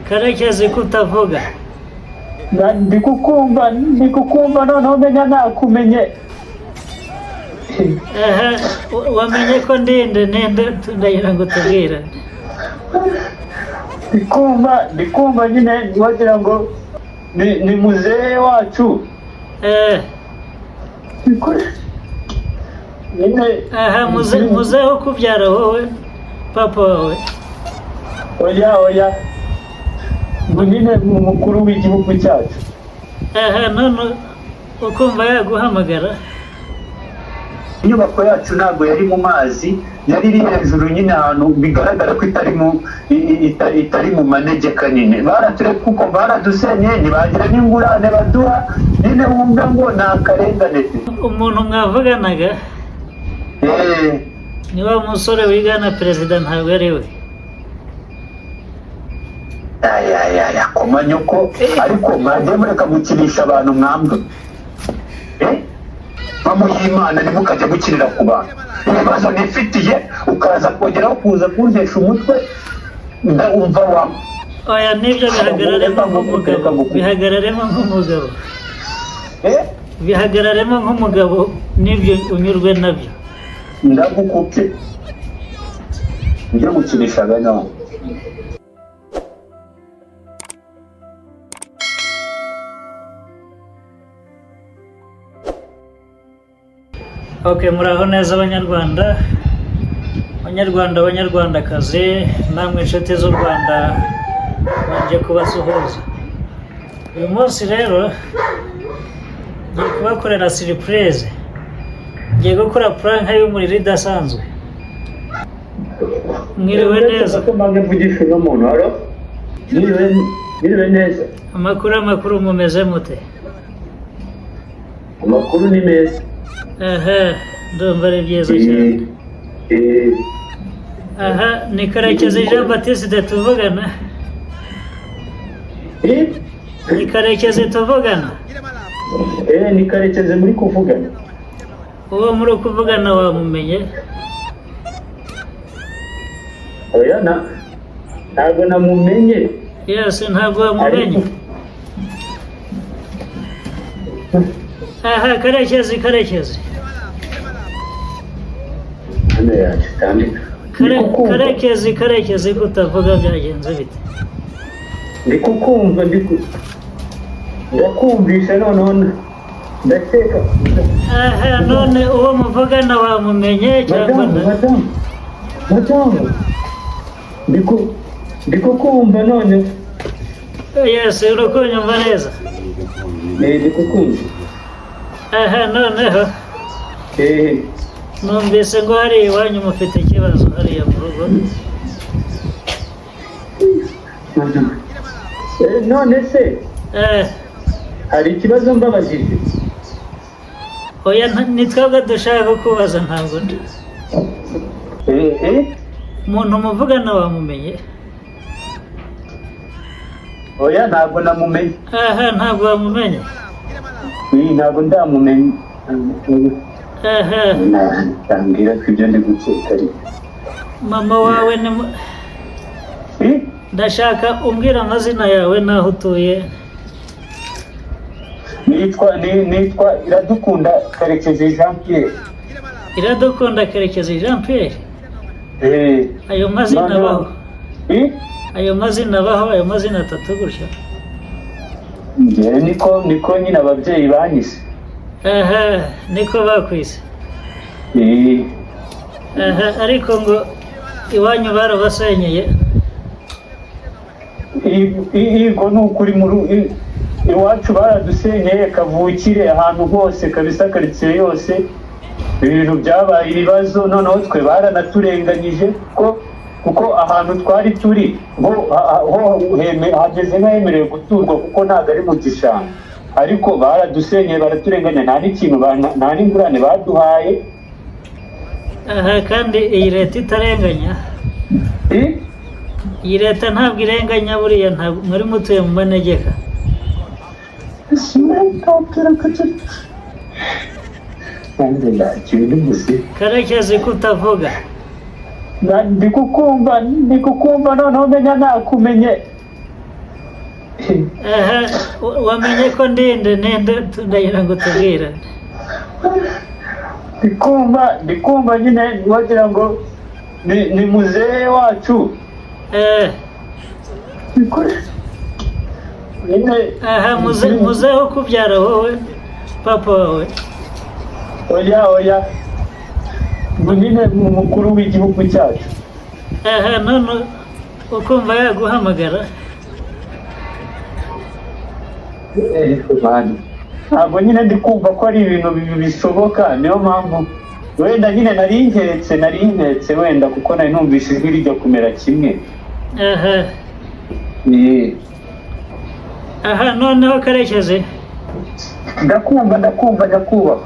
Karekezi kutavuga. Ndikukumva noneho menya nakumenye. Wamenye ko ndinde ndagira ngo tubwire. Ndikumva nyine wagira ngo ni muzee wacu. Muzee wo kubyara wowe papa wawe. Oya nyine umukuru w'igihugu cyacu. None ukumva yaguhamagara. Inyubako yacu ntabwo yari mu mazi, yari iri hejuru nyine ahantu bigaragara ko itari mu manegeka nyine. Kuko baradusenye ntibagira n'ingurane baduha, nyine wumva ngo ni akarengane. Umuntu mwavuganaga ni wa musore wigana perezida ntabwo ari we. Komanyoko ariko mwagiye mureka gukinisha abantu mwambwe. Imana ntimukajya gukinira ku bantu. Ibibazo nifitiye ukaza kongeraho kuza kuntesha umutwe ndumva wamwe. Oya nibyo bihagararemo nk'umugabo. Bihagararemo nk'umugabo nibyo unyurwe nabyo. Ndagukubye njye gukinisha abana. Muraho neza abanyarwandakazi namwe inshuti z'u Rwanda baje kubasuhuza. Uyu munsi rero ngiye kubakorera surprise. Ngiye gukora prank y'umuriro idasanzwe. Mwiriwe neza. Mwiriwe neza. Amakuru mumeze mute? Amakuru ni meza. Ndumva ari byiza cyane. Ni Karekezi Jean Baptiste tuvugana. Ni Karekezi tuvugana. Ni Karekezi muri kuvugana. Uwo muri kuvugana wamumenye? Oya ntabwo namumenye. Yes, ntabwo wamumenye. Karekezi. Karekezi kutavuga byagenze bite? Ndikukumva ndakumvisha noneho ndakeka. None uwo muvugana wamumenye cyangwa madamu ndikukumva none. Yes, urakunyumva neza. Ndikukumva. Noneho numvise ngo hari iwanyu mufite ikibazo hariya mu rugo. None se hari ikibazo mbabajije? Oya nitwebwe dushaka kubaza ntabwo umuntu muvugana wamumenye? Oya ntabwo namumenye. Ntabwo wamumenye? Ntabwo ndamumenye. Ndambwira ko ibyo ndi gukeka ari mama wawe ni ndashaka umbwira amazina yawe n'aho utuye. nitwa Iradukunda Karekezi Jean Pierre. Iradukunda Karekezi Jean Pierre? Ayo mazina abaho? Ayo mazina atatu gutya? Niko nyine ababyeyi banyise. Niko bakwise. Ariko ngo iwanyu barabasenyeye. Yego nukuri iwacu baradusenyeye kavukire ahantu hose kabisa, karitsiye yose ibintu byabaye ibibazo. Noneho twe baranaturenganyije kuko ahantu twari turi hageze nk'ahemerewe guturwa kuko ntabwo ari mu gishanga, ariko baradusenyeye baraturenganya, nta n'ikintu nta n'ingurane baduhaye. Kandi iyi leta itarenganya, iyi leta ntabwo irenganya, buriya ntabwo muri mutuye mu manegeka. Karekezi kutavuga. Ndikukumva noneho menya nakumenye. aha wamenye ko ndende ndagira ngo tubwire. ndikumva nyine wagira ngo ni muzee wacu. Nyine aha muzee wo kubyara wowe papa wawe. oya ngo nyine umukuru w'igihugu cyacu. aha none ukumva yaguhamagara. ntabwo nyine ndi kumva ko ari ibintu bishoboka, niyo mpamvu wenda nyine nari nketse wenda kuko nari numvise ijwi rijya kumera kimwe. aha noneho Karekezi, ndakumva.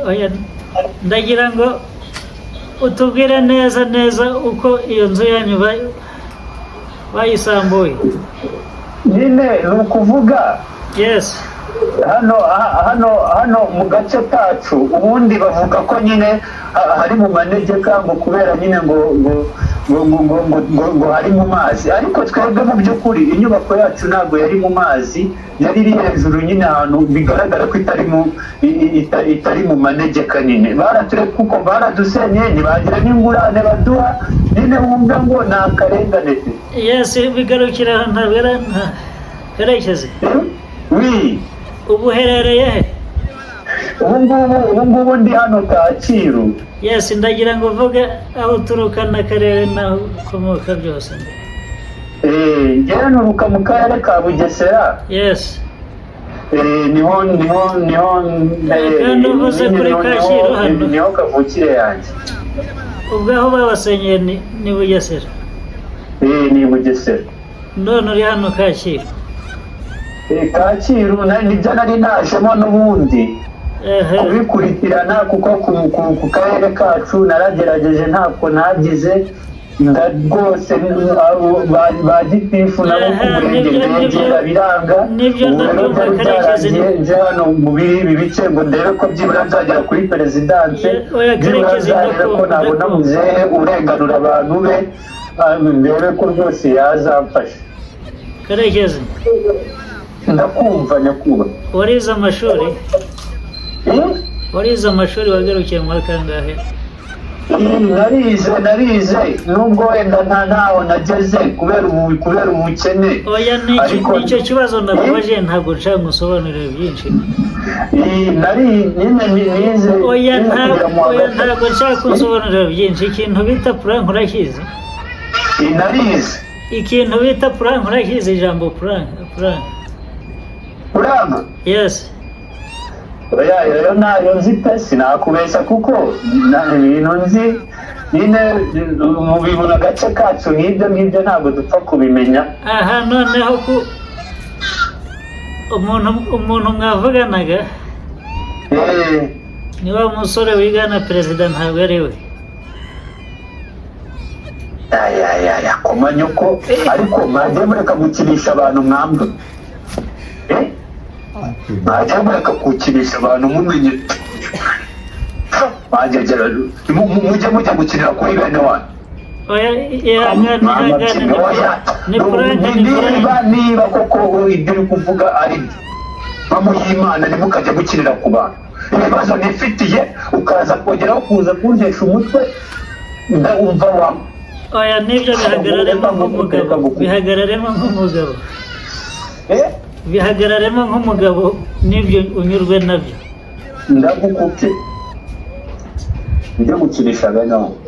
oya ndagira ngo utubwire neza uko iyo nzu yanyu bayisambuye. nyine ni ukuvuga yes hano mu gace kacu ubundi bavuga ko nyine hari mu manegeka ngo kubera nyine ngo hari mu mazi, ariko twebwe mu by'ukuri inyubako yacu ntabwo yari mu mazi, yari iri hejuru nyine ahantu bigaragara ko itari mu manegeka. nyine kuko baradusenye ntibagira n'ingurane baduha, nyine wumva ngo ni akarengane. yes bigarukira ntabwo ari Karekezi. ubu uherereye he? ubu ngubu ndi hano Kacyiru. yes ndagira ngo uvuge aho uturuka n'akarere n'aho ukomoka byose. njyewe nturuka mu karere ka Bugesera. yes niho kandi uvuze kuri Kacyiru hano niho kavukire yanjye. ubwo aho babasenyeye ni Bugesera. ni Bugesera. none uri hano Kacyiru. Kacyiru nibyo nari najemo n'ubundi kubikurikirana kuko ku karere kacu naragerageje ntako nagize rwose ba gitifu nabo ku murenge ndegera biranga. ubu rero byari byarangiye nje hano mu ibi bice ngo ndebe ko byibura nzagera kuri perezidanse, byibura nzarebe ko nabona muzehe urenganura abantu be, ndebe ko rwose yazamfasha. Karekezi, ndakumva nyakubahwa. warize amashuri? warize amashuri wagarukiye mu kangahe? narize nubwo wenda ntaho nageze kubera umukene. oya nicyo kibazo nakubaje, ntabwo nshaka gusobanurira byinshi. nize oya ntabwo nshaka gusobanurira byinshi. ikintu bita purank urakizi? narize ikintu bita purank urakizi? ijambo purank yes. oya rero ntayo nzi pe, sinakubeshya kuko ibintu nzi nyine mu bintu agace kacu nk'ibyo ntabwo dupfa kubimenya. aha noneho umuntu mwavuganaga ni wa musore wigana perezida, ntabwo ari we? komanya uko ariko mwajya mureka gukinisha abantu mwambwe. mwajya mureka gukinisha abantu mumenye, mujya gukinira kuri bene wanyu. niba koko ibyo uri kuvuga ari byo y'Imana ntimukajya gukinira ku bantu. ibibazo nifitiye ukaza kongeraho kuza kuntesha umutwe ndumva wamwe. oya nibyo bihagararemo nk'umugabo, bihagararemo nk'umugabo n'ibyo unyurwe nabyo. ndagukubye ujye gukinisha bene wanyu.